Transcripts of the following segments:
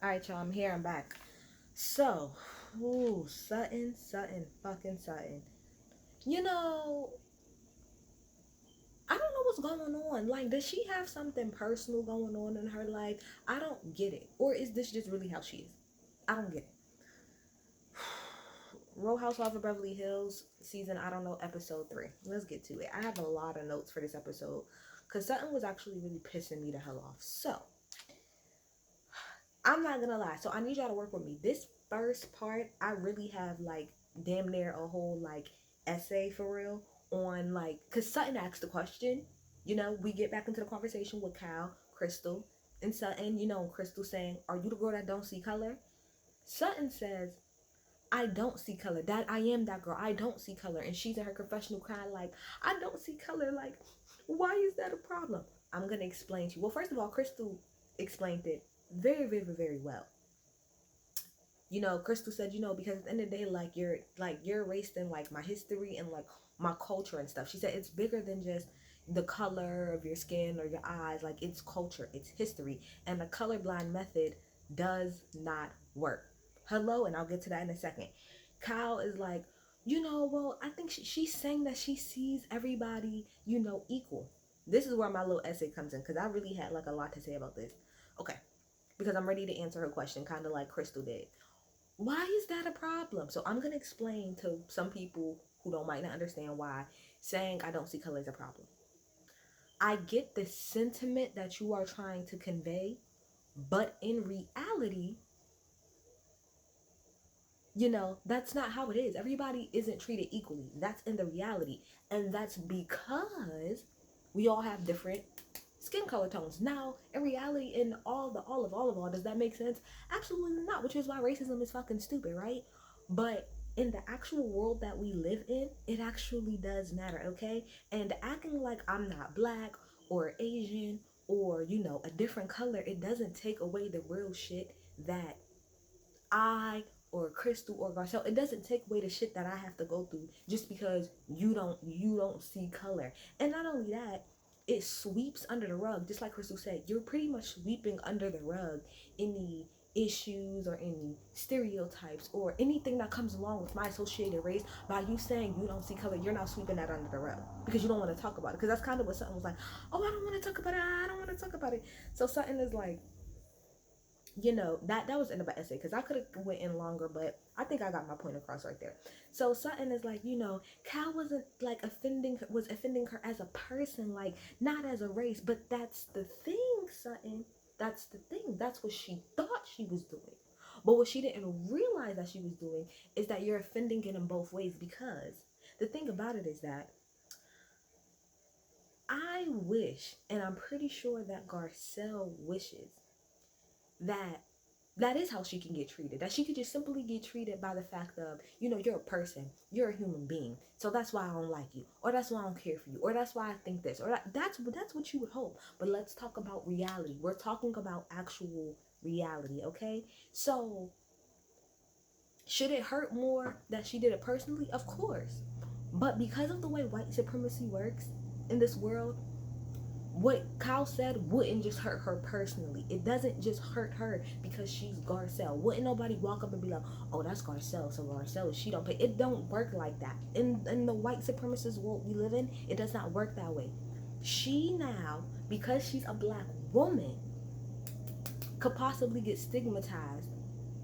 Alright, y'all, I'm here, I'm back. So, ooh, Sutton, fucking Sutton. You know, I don't know what's going on. Like, does she have something personal going on in her life? I don't get it. Or is this just really how she is? I don't get it. Real Housewives of Beverly Hills, season, I don't know, episode 3. Let's get to it. I have a lot of notes for this episode because Sutton was actually really pissing me the hell off. So, I'm not gonna lie. So I need y'all to work with me. This first part, I really have like damn near a whole like essay for real on like, cause Sutton asked the question. You know, we get back into the conversation with Kyle, Crystal, and Sutton. You know, Crystal saying, "Are you the girl that don't see color?" Sutton says, "I don't see color. That I am that girl. I don't see color." And she's in her confessional crying like, "I don't see color. Like, why is that a problem?" I'm gonna explain to you. Well, first of all, Crystal explained it very, very, very well. You know, Crystal said, you know, because at the end of the day, you're erased in like my history and like my culture and stuff. She said it's bigger than just the color of your skin or your eyes. Like, it's culture, it's history, and the colorblind method does not work. Hello, and I'll get to that in a second. Kyle is like, you know, well, I think she's saying that she sees everybody, you know, equal. This is where my little essay comes in because I really had like a lot to say about this. Okay, because I'm ready to answer her question, kind of like Crystal did. Why is that a problem? So I'm gonna explain to some people who don't might not understand why saying I don't see color is a problem. I get the sentiment that you are trying to convey, but in reality, you know, that's not how it is. Everybody isn't treated equally. That's in the reality. And that's because we all have different skin color tones. Now, in reality, in all, does that make sense? Absolutely not, which is why racism is fucking stupid, right? But in the actual world that we live in, it actually does matter, okay? And acting like I'm not black or Asian or, you know, a different color, it doesn't take away the real shit that I or Crystal or Garcelle, it doesn't take away the shit that I have to go through just because you don't see color. And not only that, it sweeps under the rug, just like Crystal said. You're pretty much sweeping under the rug any issues or any stereotypes or anything that comes along with my associated race. By you saying you don't see color, you're not sweeping that under the rug because you don't want to talk about it. Because that's kind of what Sutton was like, oh, I don't want to talk about it, I don't want to talk about it. So Sutton is like, you know, that was in the essay because I could have went in longer, but I think I got my point across right there. So Sutton is like, you know, Cal wasn't like offending her as a person, like not as a race. But that's the thing, Sutton. That's the thing. That's what she thought she was doing. But what she didn't realize that she was doing is that you're offending it in both ways, because the thing about it is that I wish, and I'm pretty sure that Garcelle wishes, that that is how she can get treated. That she could just simply get treated by the fact of, you know, you're a person, you're a human being, so that's why I don't like you, or that's why I don't care for you, or that's why I think this, or that's what you would hope. But let's talk about reality. We're talking about actual reality, okay? So should it hurt more that she did it personally? Of course. But because of the way white supremacy works in this world, what Kyle said wouldn't just hurt her personally. It doesn't just hurt her because she's Garcelle. Wouldn't nobody walk up and be like, oh, that's Garcelle, so Garcelle, she don't pay. It don't work like that. In the white supremacist world we live in, it does not work that way. She now, because she's a black woman, could possibly get stigmatized,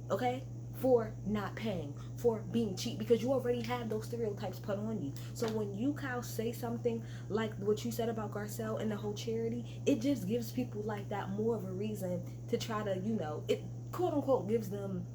okay, for not paying, for being cheap, because you already have those stereotypes put on you. So when you, Kyle, say something like what you said about Garcelle and the whole charity, it just gives people like that more of a reason to try to, you know, it quote unquote gives them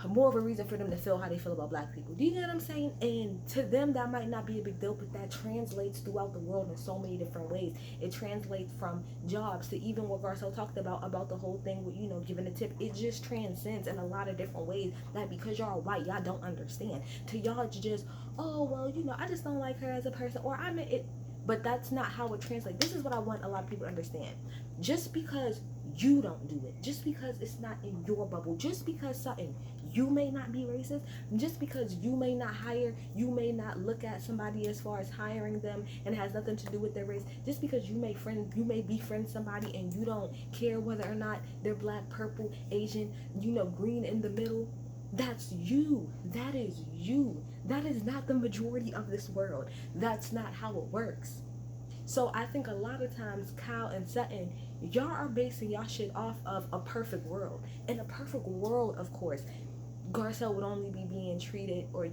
more of a reason for them to feel how they feel about black people. Do you get what I'm saying? And to them, that might not be a big deal, but that translates throughout the world in so many different ways. It translates from jobs to even what Garcelle talked about the whole thing with, you know, giving a tip. It just transcends in a lot of different ways that because y'all white, y'all don't understand. To y'all, it's just, oh, well, you know, I just don't like her as a person, or I mean it. But that's not how it translates. This is what I want a lot of people to understand. Just because you don't do it. Just because it's not in your bubble. Just because Sutton, you may not be racist. Just because you may not hire, you may not look at somebody as far as hiring them and it has nothing to do with their race. Just because you may befriend somebody and you don't care whether or not they're black, purple, Asian, green in the middle. That's you. That is you. That is not the majority of this world. That's not how it works. So I think a lot of times Kyle and Sutton, y'all are basing y'all shit off of a perfect world. In a perfect world, of course, Garcelle would only be being treated or,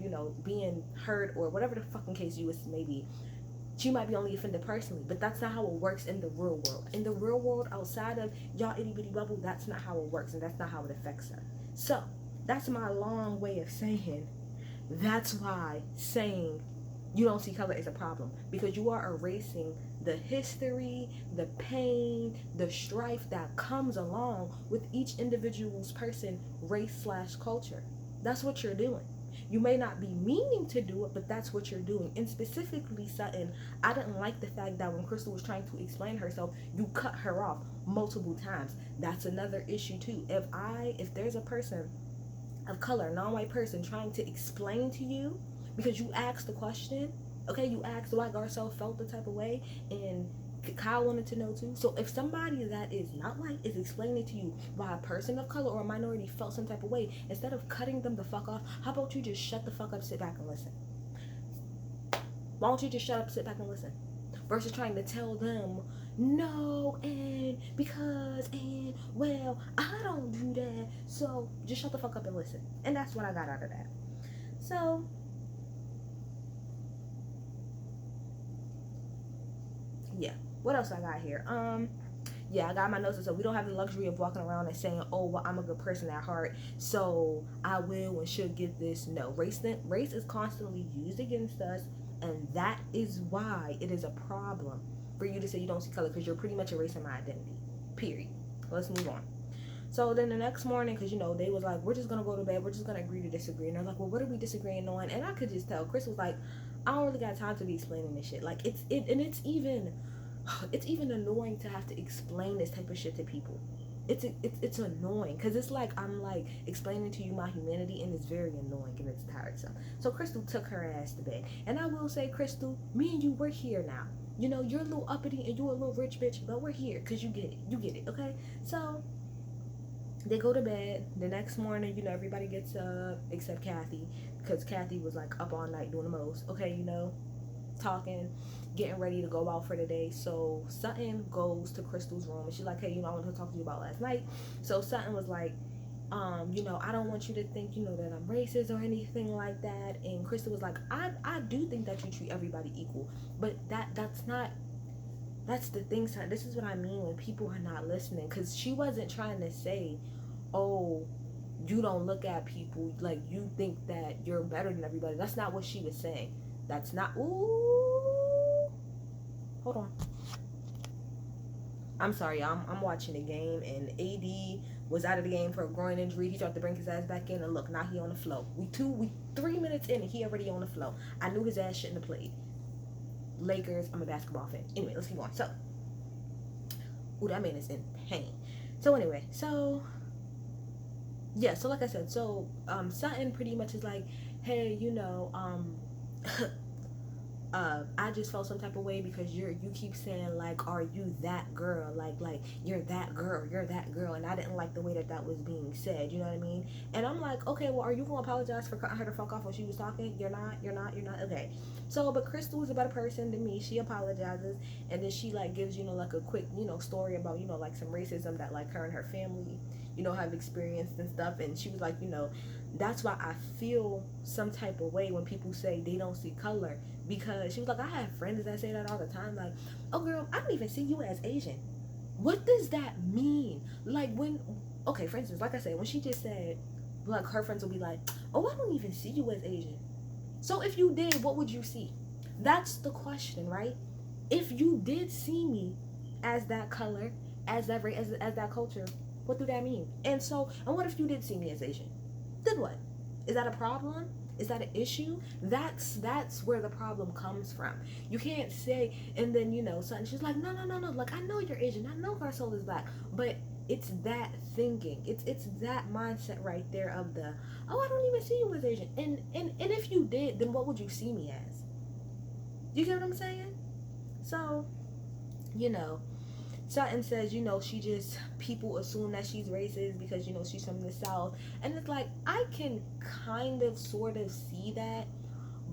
being hurt or whatever the fucking case you may be. She might be only offended personally, but that's not how it works in the real world. In the real world, outside of y'all itty bitty bubble, that's not how it works and that's not how it affects her. So that's my long way of saying that's why saying you don't see color is a problem, because you are erasing the history, the pain, the strife that comes along with each individual's person, race/culture. That's what you're doing. You may not be meaning to do it, but that's what you're doing. And specifically Sutton, I didn't like the fact that when Crystal was trying to explain herself, you cut her off multiple times. That's another issue too. If there's a person of color, non-white person, trying to explain to you, because you asked the question, okay, you asked why Garcelle felt the type of way, and Kyle wanted to know too. So if somebody that is not white is explaining to you why a person of color or a minority felt some type of way, instead of cutting them the fuck off, how about you just shut the fuck up, sit back and listen? Why don't you just shut up, sit back and listen? Versus trying to tell them, no, and because, and, well, I don't do that, so just shut the fuck up and listen. And that's what I got out of that. So, yeah, what else I got here? Yeah, I got my notes. So we don't have the luxury of walking around and saying, oh, well, I'm a good person at heart, so I will and should get this. No, race is constantly used against us, and that is why it is a problem for you to say you don't see color, because you're pretty much erasing my identity, period. Let's move on. So then the next morning, because they was like, we're just gonna go to bed, we're just gonna agree to disagree, and they're like, well, what are we disagreeing on? And I could just tell Chris was like, I don't really got time to be explaining this shit. Like, it's even annoying to have to explain this type of shit to people. It's annoying, because it's like I'm like explaining to you my humanity, and it's very annoying and it's tiresome. So Crystal took her ass to bed, and I will say, Crystal, me and you, we're here now. You're a little uppity and you're a little rich bitch, but we're here because you get it, okay? So they go to bed. The next morning, everybody gets up except Kathy, because Kathy was like up all night doing the most. Okay, talking, getting ready to go out for the day. So Sutton goes to Crystal's room and she's like, hey, I want to talk to you about last night. So Sutton was like, I don't want you to think, that I'm racist or anything like that. And Crystal was like, I do think that you treat everybody equal, but that's the thing, son. This is what I mean when people are not listening, because she wasn't trying to say, oh, you don't look at people like you think that you're better than everybody. That's not what she was saying. That's not, ooh, hold on. I'm sorry, I'm watching the game, and AD was out of the game for a groin injury. He tried to bring his ass back in, and look, now he on the flow. We 3 minutes in, and he already on the flow. I knew his ass shouldn't have played. Lakers, I'm a basketball fan. Anyway, let's keep on. So, ooh, that man is in pain. So anyway, yeah, so like I said, Sutton pretty much is like, hey, I just felt some type of way because you keep saying like, are you that girl? Like you're that girl, and I didn't like the way that was being said. You know what I mean? And I'm like, okay, well, are you gonna apologize for cutting her the fuck off when she was talking? You're not. Okay. So, but Crystal is a better person than me. She apologizes, and then she like gives like a quick story about like some racism that like her and her family have experienced and stuff. And she was like, that's why I feel some type of way when people say they don't see color. Because she was like, I have friends that say that all the time. Like, oh, girl, I don't even see you as Asian. What does that mean? Like, okay, for instance, like I said, when she just said, like, her friends will be like, oh, I don't even see you as Asian. So if you did, what would you see? That's the question, right? If you did see me as that color, as that race, as that culture, what do that mean? And what if you did see me as Asian? Then what? Is that a problem? Is that an issue? That's where the problem comes from. You can't say, and then Sutton, she's like, no. Like, I know you're Asian. I know Garcelle is black, but It's that thinking. It's that mindset right there of the, oh, I don't even see you as Asian. And if you did, then what would you see me as? You get what I'm saying? So, you know, Sutton says, she just, people assume that she's racist because, she's from the South. And it's like, I can kind of sort of see that,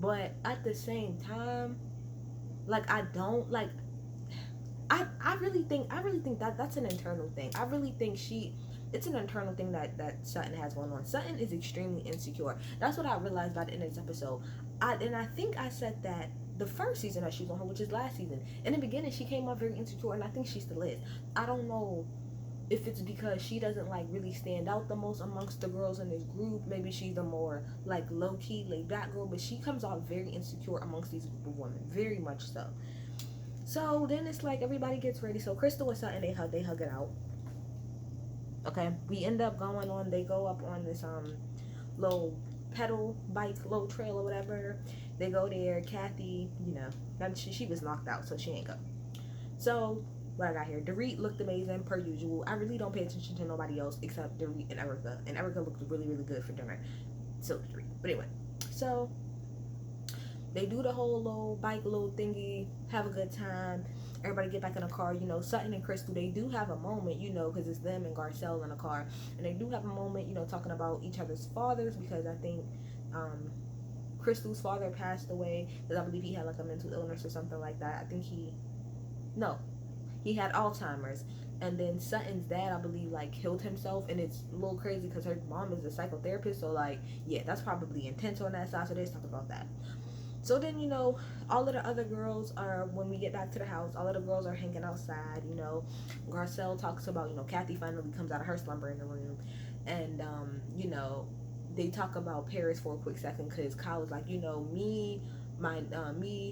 but at the same time, like, I don't, like, I really think that that's an internal thing. I really think it's an internal thing that Sutton has going on. Sutton is extremely insecure. That's what I realized by the end of this episode. I think I said that the first season that she was on her, which is last season. In the beginning, she came out very insecure, and I think she still is. I don't know if it's because she doesn't like really stand out the most amongst the girls in this group. Maybe she's the more like low key, laid back girl, but she comes out very insecure amongst these group of women, very much so. So then it's like everybody gets ready. So Crystal and Sutton, they hug it out. Okay, we end up going on. They go up on this little pedal bike, little trail or whatever. They go there. Kathy, she was knocked out, so she ain't go. So what I got here, Dorit looked amazing per usual. I really don't pay attention to nobody else except Dorit and Erica, and Erica looked really really good for dinner. So Dorit, but anyway, so they do the whole little bike, little thingy, have a good time. Everybody get back in the car. Sutton and Crystal, they do have a moment, because it's them and Garcelle in the car. And they do have a moment, talking about each other's fathers, because I think Crystal's father passed away because I believe he had like a mental illness or something like that. I think he had Alzheimer's. And then Sutton's dad, I believe, like killed himself, and it's a little crazy because her mom is a psychotherapist, so like, yeah, that's probably intense on that side. So let's talk about that. So then, all of the other girls are, when we get back to the house, all of the girls are hanging outside, Garcelle talks about, Kathy finally comes out of her slumber in the room. And, they talk about Paris for a quick second because Kyle was like, me,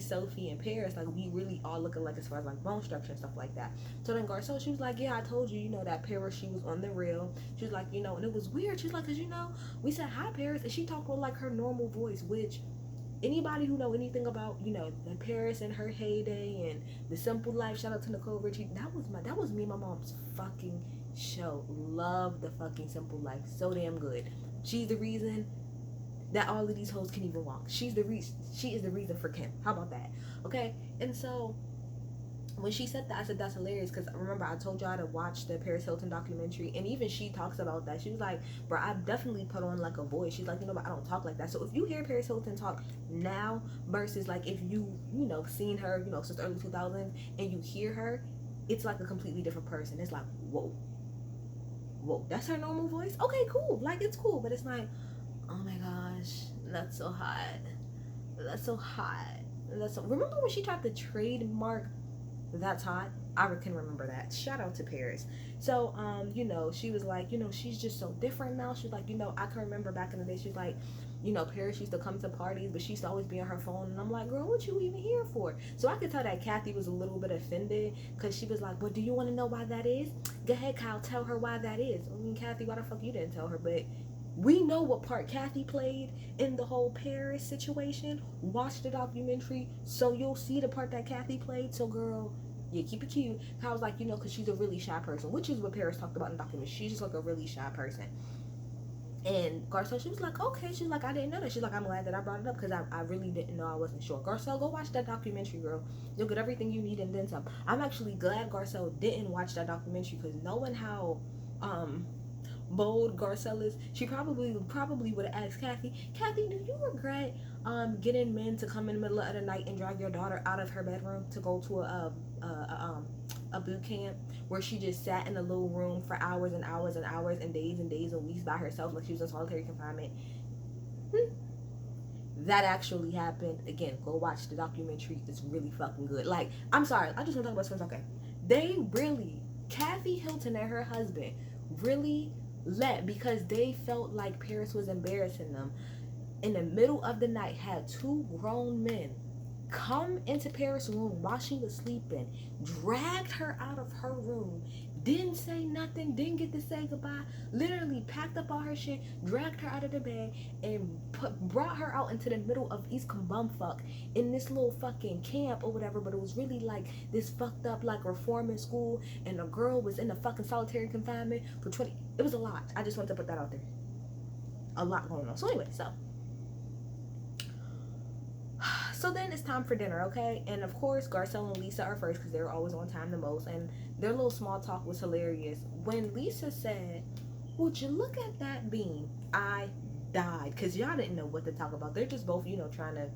Sophie, and Paris, like, we really all look alike as far as, like, bone structure and stuff like that. So then Garcelle, she was like, yeah, I told you, that Paris, she was on the real. She was like, and it was weird. She was like, because, we said, hi, Paris, and she talked with, like, her normal voice, which... Anybody who know anything about, the Paris and her heyday and the simple life, shout out to Nicole Richie, that was me and my mom's fucking show. Love the fucking simple life. So damn good. She's the reason that all of these hoes can even walk. She is the reason for Kim. How about that? Okay? And so when she said that, I said that's hilarious because remember I told y'all to watch the Paris Hilton documentary, and even she talks about that. She was like, bro, I definitely put on like a voice. She's like, but I don't talk like that. So if you hear Paris Hilton talk now versus like if you seen her since the early 2000s and you hear her, it's like a completely different person. It's like, whoa, that's her normal voice. Okay, cool, like it's cool, but it's like, oh my gosh, that's so hot, remember when she tried to trademark That's Hot? I can remember that. Shout out to Paris. So, she was like, she's just so different now. She's like, I can remember back in the day, she's like, Paris used to come to parties, but she used to always be on her phone. And I'm like, girl, what you even here for? So I could tell that Kathy was a little bit offended because she was like, well, do you want to know why that is? Go ahead, Kyle, tell her why that is. I mean, Kathy, why the fuck you didn't tell her? But we know what part Kathy played in the whole Paris situation. Watch the documentary, so you'll see the part that Kathy played. So, girl, yeah, keep it cute. I was like, because she's a really shy person, which is what Paris talked about in the documentary. She's just like a really shy person. And Garcelle, she was like, okay. She's like, I didn't know that. She's like, I'm glad that I brought it up because I really didn't know. I wasn't sure. Garcelle, go watch that documentary, girl. You'll get everything you need and then some. I'm actually glad Garcelle didn't watch that documentary because knowing how bold Garcelle is, she probably would have asked Kathy, do you regret getting men to come in the middle of the night and drag your daughter out of her bedroom to go to a boot camp where she just sat in a little room for hours and hours and hours and days and weeks by herself like she was in solitary confinement? That actually happened. Again, go watch the documentary. It's really fucking good. Like, I'm sorry, I just want to talk about something. Okay, they really, Kathy Hilton and her husband really let, because they felt like Paris was embarrassing them, in the middle of the night had two grown men come into Paris' room while she was sleeping, dragged her out of her room, didn't say nothing, didn't get to say goodbye, literally packed up all her shit, dragged her out of the bed, and brought her out into the middle of East Bumfuck in this little fucking camp or whatever, but it was really like this fucked up like reforming school, and the girl was in the fucking solitary confinement for 20, it was a lot. I just wanted to put that out there. A lot going on. So anyway, so then it's time for dinner, okay? And of course, Garcelle and Lisa are first because they're always on time the most. And their little small talk was hilarious. When Lisa said, "Would you look at that bean?" I died because y'all didn't know what to talk about. They're just both, trying to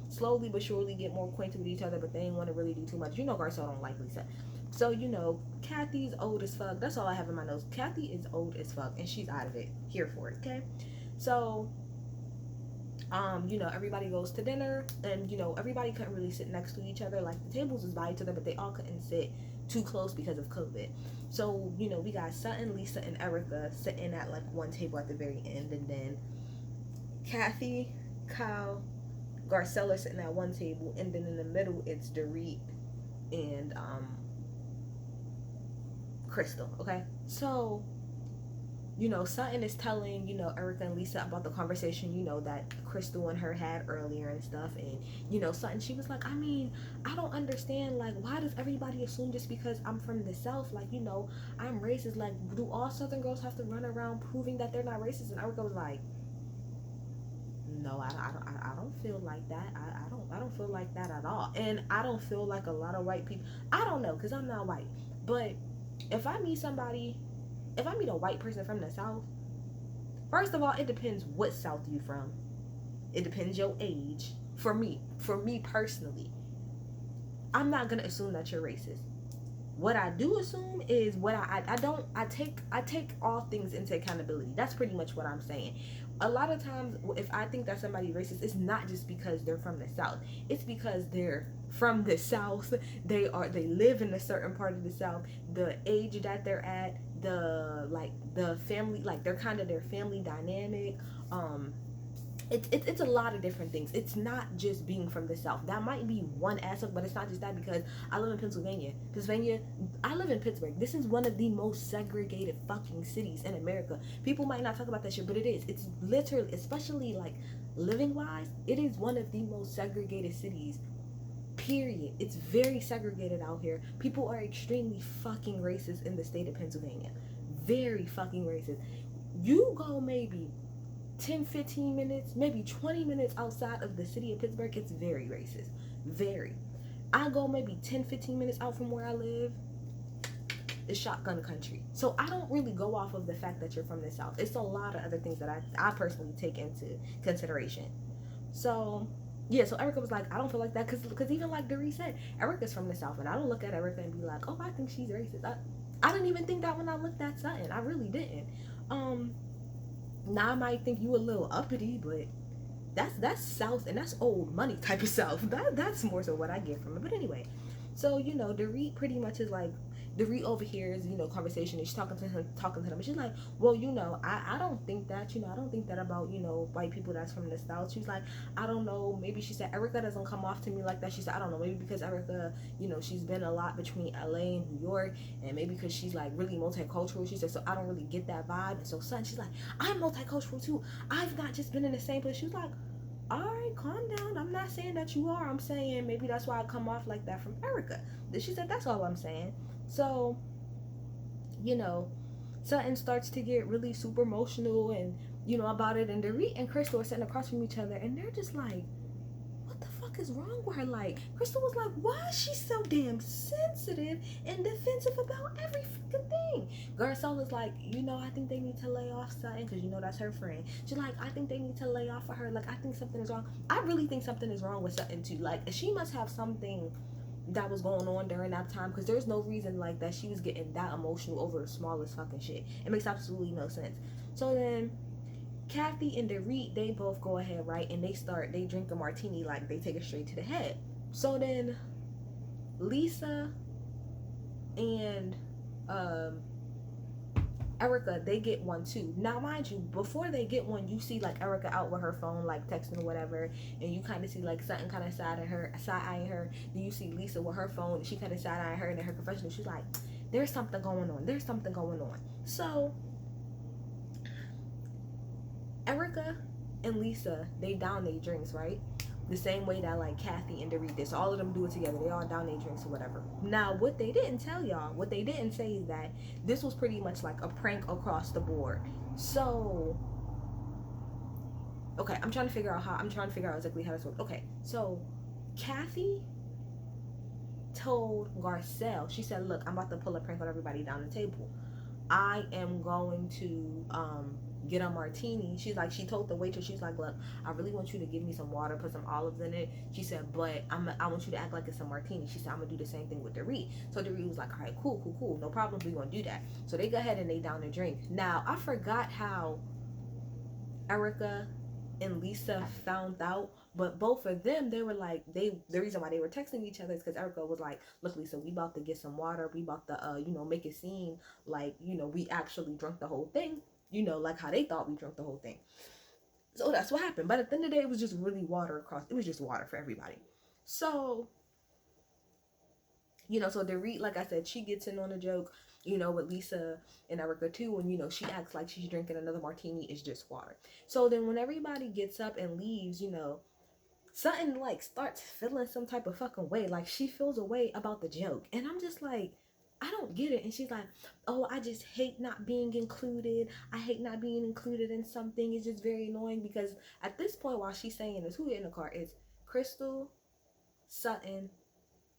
slowly but surely get more acquainted with each other, but they didn't want to really do too much. Garcelle don't like Lisa. So, Kathy's old as fuck. That's all I have in my notes. Kathy is old as fuck, and she's out of it. Here for it, okay? So, everybody goes to dinner, and, everybody couldn't really sit next to each other. Like, the tables was by each other, but they all couldn't sit too close because of COVID. So, we got Sutton, Lisa, and Erica sitting at, like, one table at the very end, and then Kathy, Kyle, Garcelle are sitting at one table, and then in the middle, it's Dorit and, Crystal, okay? So, Sutton is telling, Erica and Lisa about the conversation, that Crystal and her had earlier and stuff. And, Sutton, she was like, I don't understand, like, why does everybody assume just because I'm from the South, like, I'm racist? Like, do all Southern girls have to run around proving that they're not racist? And Erica was like, no, I don't feel like that. I don't feel like that at all. And I don't feel like a lot of white people, I don't know, because I'm not white. But if I meet a white person from the South, first of all, it depends what South you from. It depends your age. For me personally, I'm not gonna assume that you're racist. What I do assume is I take all things into accountability. That's pretty much what I'm saying. A lot of times, if I think that somebody's racist, it's not just because they're from the South. It's because they're from the South. They live in a certain part of the South. The age that they're at, the family, like their family dynamic. It's a lot of different things. It's not just being from the South. That might be one aspect, but it's not just that, because I live in Pennsylvania. I live in Pittsburgh. This is one of the most segregated fucking cities in America. People might not talk about that shit, but it is. It's literally, especially like living wise, it is one of the most segregated cities. Period. It's very segregated out here. People are extremely fucking racist in the state of Pennsylvania. Very fucking racist. You go maybe 10, 15 minutes, maybe 20 minutes outside of the city of Pittsburgh, it's very racist. Very. I go maybe 10, 15 minutes out from where I live, it's shotgun country. So I don't really go off of the fact that you're from the South. It's a lot of other things that I personally take into consideration. So, yeah, so Erica was like, I don't feel like that, because even like Dorit said, Erica's from the South, and I don't look at Erica and be like, oh, I think she's racist. I didn't even think that when I looked at Sutton. I really didn't. Now I might think you a little uppity, but that's South, and that's old money type of South. That's more so what I get from it. But anyway, so Dorit pretty much is like, Dorit overhears conversation, and she's talking to them, and she's like, well, I don't think that, I don't think that about white people that's from the South. She's like, I don't know, maybe she said Erica doesn't come off to me like that. She said, I don't know, maybe because Erica, she's been a lot between LA and New York, and maybe because she's like really multicultural. She said, so I don't really get that vibe. And so Sutton, she's like, I'm multicultural too. I've not just been in the same place. She was like, all right, calm down. I'm not saying that you are. I'm saying maybe that's why I come off like that from Erica. She said, that's all I'm saying. So, Sutton starts to get really super emotional and, about it. And Dorit and Crystal are sitting across from each other, and they're just like, what the fuck is wrong with her? Like, Crystal was like, why is she so damn sensitive and defensive about every fucking thing? Garcelle was like, I think they need to lay off Sutton, because that's her friend. She's like, I think they need to lay off of her. Like, I think something is wrong. I really think something is wrong with Sutton too. Like, she must have something that was going on during that time, because there's no reason like that she was getting that emotional over the smallest fucking shit. It makes absolutely no sense. So then Kathy and Dorit, they both go ahead, right, and they drink a martini, like they take it straight to the head. So then Lisa and Erica, they get one too. Now, mind you, before they get one, you see like Erica out with her phone, like texting or whatever, and you kind of see like Sutton kind of side-eyeing her. Then you see Lisa with her phone, and she kind of side-eyeing her, and in her confessional, she's like, There's something going on. There's something going on. So Erica and Lisa, they down their drinks, right? The same way that like Kathy and Dorit did. So all of them do it together. They all down their drinks or whatever. Now, what they didn't tell y'all, what they didn't say is that this was pretty much like a prank across the board. So, okay, I'm trying to figure out exactly how this works. Okay, so Kathy told Garcelle, she said, look, I'm about to pull a prank on everybody down the table. I am going to get a martini. She's like, she told the waitress, she's like, look, I really want you to give me some water, put some olives in it. She said, but I want you to act like it's a martini. She said, I'm gonna do the same thing with Dorit. So Dorit was like, all right, cool, no problem, we gonna do that. So they go ahead and they down the drink. Now I forgot how Erica and Lisa found out, but both of them, they were like, the reason why they were texting each other is because Erica was like, look, Lisa, we about to get some water, we about to make it seem like, we actually drunk the whole thing, like how they thought we drunk the whole thing. So that's what happened. But at the end of the day, it was just really water for everybody. So so Dorit, like I said, she gets in on a joke, with Lisa and Erica too, and she acts like she's drinking another martini, it's just water. So then when everybody gets up and leaves, Sutton like starts feeling some type of fucking way, like she feels a way about the joke, and I'm just like, I don't get it. And she's like, oh, I just hate not being included. I hate not being included in something. It's just very annoying because at this point, while she's saying this, who in the car is Crystal, Sutton,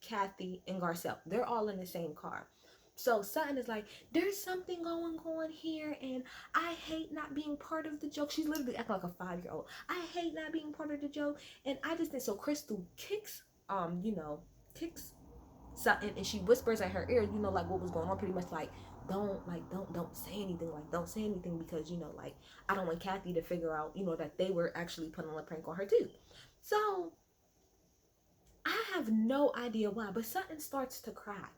Kathy, and Garcelle. They're all in the same car. So Sutton is like, there's something going on here, and I hate not being part of the joke. She's literally acting like a 5-year-old. I hate not being part of the joke, and I just think so. Crystal kicks Sutton, and she whispers at her ear, like what was going on, pretty much like, don't say anything, like don't say anything, because like I don't want Kathy to figure out, that they were actually putting a prank on her too. So I have no idea why, but Sutton starts to cry.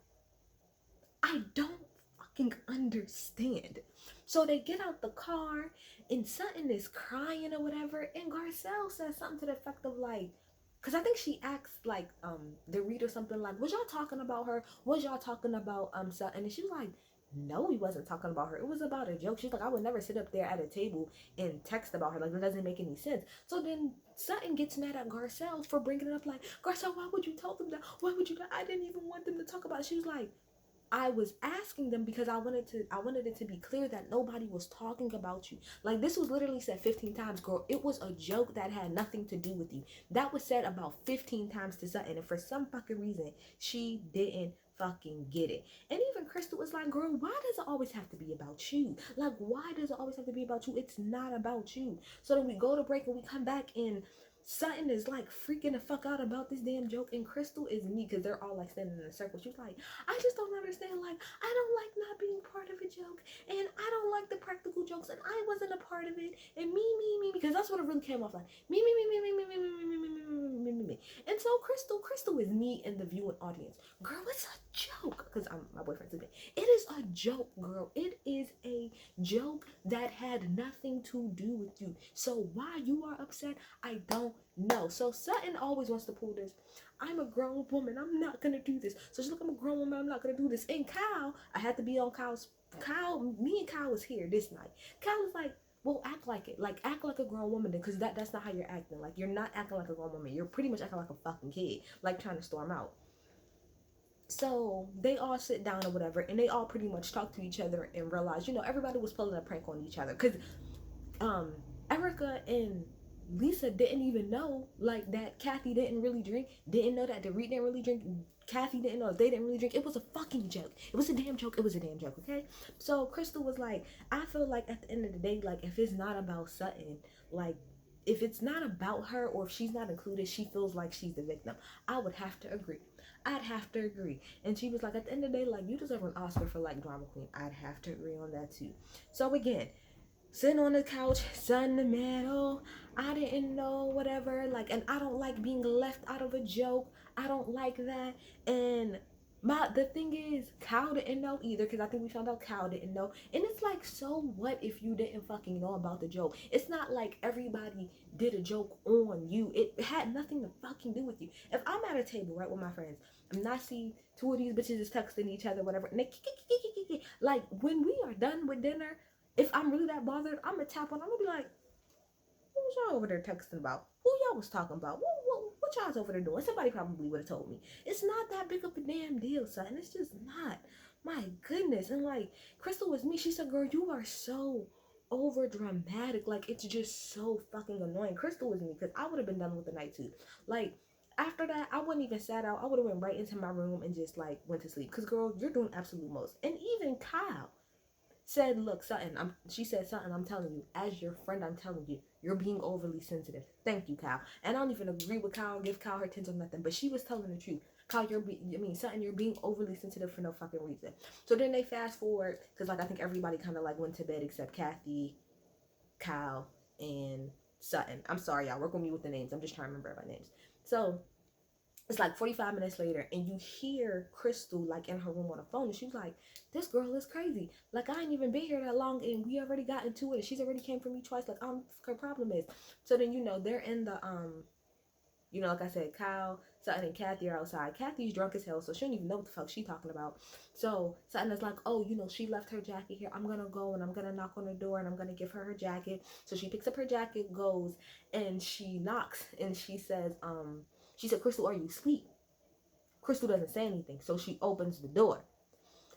I don't fucking understand. So they get out the car, and Sutton is crying or whatever, and Garcelle says something to the effect of like, because I think she asked like the reader something like, was y'all talking about her? Was y'all talking about Sutton? And she was like, no, we wasn't talking about her. It was about a joke. She's like, I would never sit up there at a table and text about her. Like, that doesn't make any sense. So then Sutton gets mad at Garcelle for bringing it up. Like, Garcelle, why would you tell them that? Why would you? I didn't even want them to talk about it. She was like, I was asking them because I wanted it to be clear that nobody was talking about you. Like, this was literally said 15 times, girl. It was a joke that had nothing to do with you. That was said about 15 times to Sutton, and for some fucking reason, she didn't fucking get it. And even Crystal was like, girl, why does it always have to be about you? Like, why does it always have to be about you? It's not about you. So then we go to break and we come back, and Sutton is like freaking the fuck out about this damn joke, and Crystal is me, because they're all like standing in a circle. She's like, I just don't understand. Like, I don't like not being part of a joke, and I don't like the practical jokes, and I wasn't a part of it, and me, because that's what it really came off like. Me. And so Crystal is me in the viewing audience. Girl, it's a joke, because my boyfriend's sleeping. It is a joke, girl. It is a joke that had nothing to do with you. So why you are upset, I don't know. So Sutton always wants to pull this, I'm a grown woman, I'm not gonna do this. So she's like, I'm a grown woman, I'm not gonna do this. And Kyle, I had to be on me and Kyle was here this night. Kyle was like, well, act like it. Like, act like a grown woman, because that's not how you're acting. Like, you're not acting like a grown woman. You're pretty much acting like a fucking kid, like trying to storm out. So they all sit down or whatever, and they all pretty much talk to each other and realize, everybody was pulling a prank on each other. Because Erica and Lisa didn't even know, like, that Kathy didn't really drink. Didn't know that Dorit didn't really drink. Kathy didn't know they didn't really drink. It was a fucking joke. It was a damn joke. It was a damn joke, okay? So Crystal was like, I feel like at the end of the day, like, if it's not about Sutton, like, if it's not about her, or if she's not included, she feels like she's the victim. I would have to agree. I'd have to agree. And she was like, at the end of the day, like, you deserve an Oscar for, like, drama queen. I'd have to agree on that too. So again, sitting on the couch, sun in the middle, I didn't know, whatever, like, and I don't like being left out of a joke. I don't like that. And The thing is, Cal didn't know either, because I think we found out Cal didn't know. And it's like, so what if you didn't fucking know about the joke? It's not like everybody did a joke on you. It had nothing to fucking do with you. If I'm at a table, right, with my friends, and I see two of these bitches is texting each other, whatever, and they like, when we are done with dinner, if I'm really that bothered, I'm gonna tap on, I'm gonna be like, what was y'all over there texting about? Who y'all was talking about? What y'all's over there doing? Somebody probably would have told me. It's not that big of a damn deal, son. It's just not. My goodness. And like, Crystal was me. She said, girl, you are so over dramatic. Like, it's just so fucking annoying. Crystal was me, because I would have been done with the night too. Like, after that, I wouldn't even sat out. I would have went right into my room and just like went to sleep. Because girl, you're doing absolute most. And even Kyle said, look, Sutton, she said, Sutton, I'm telling you, as your friend, I'm telling you, you're being overly sensitive. Thank you, Kyle. And I don't even agree with Kyle, give Kyle her tens or nothing, but she was telling the truth. Kyle, Sutton, you're being overly sensitive for no fucking reason. So then they fast forward, because like I think everybody kind of like went to bed except Kathy, Kyle, and Sutton. I'm sorry, y'all, work with me with the names. I'm just trying to remember everybody's names. So it's like 45 minutes later, and you hear Crystal like in her room on the phone, and she's like, this girl is crazy. Like, I ain't even been here that long, and we already got into it. She's already came for me twice. Like, her problem is. So then, they're in the like I said, Kyle, Sutton, and Kathy are outside. Kathy's drunk as hell, so she don't even know what the fuck she talking about. So Sutton is like, oh, she left her jacket here. I'm gonna go and I'm gonna knock on the door and I'm gonna give her jacket. So she picks up her jacket, goes, and she knocks, and she says, she said, Crystal, are you asleep? Crystal doesn't say anything, so she opens the door.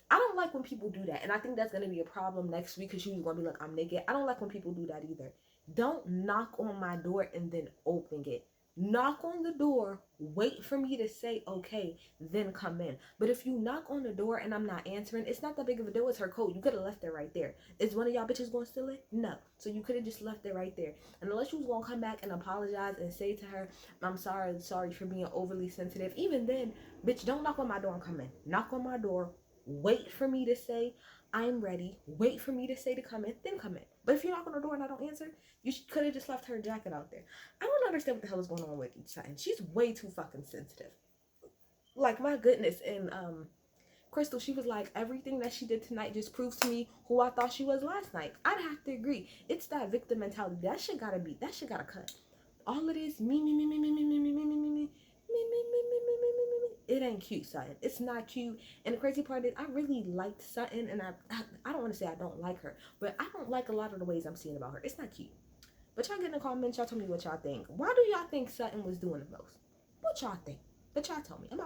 I don't like when people do that, and I think that's going to be a problem next week, because you're going to be like, I'm naked. I don't like when people do that either. Don't knock on my door and then open it. Knock on the door, wait for me to say okay, then come in. But if you knock on the door and I'm not answering, it's not that big of a deal. It's her coat. You could have left it right there. Is one of y'all bitches going to steal it? No. So you could have just left it right there. And unless you was going to come back and apologize and say to her, I'm sorry for being overly sensitive. Even then, bitch, don't knock on my door and come in. Knock on my door, wait for me to say I'm ready, wait for me to say to come in, then come in. But if you knock on the door and I don't answer, you could have just left her jacket out there. I don't understand what the hell is going on with Sutton. She's way too fucking sensitive. Like, my goodness. And Crystal, she was like, everything that she did tonight just proves to me who I thought she was last night. I'd have to agree. It's that victim mentality. That shit gotta cut. All of this me. It ain't cute, Sutton. It's not cute. And the crazy part is, I really liked Sutton, and I don't want to say I don't like her, but I don't like a lot of the ways I'm seeing about her. It's not cute. But y'all get in the comments, y'all tell me what y'all think. Why do y'all think Sutton was doing the most? What y'all think? But y'all tell me. And bye.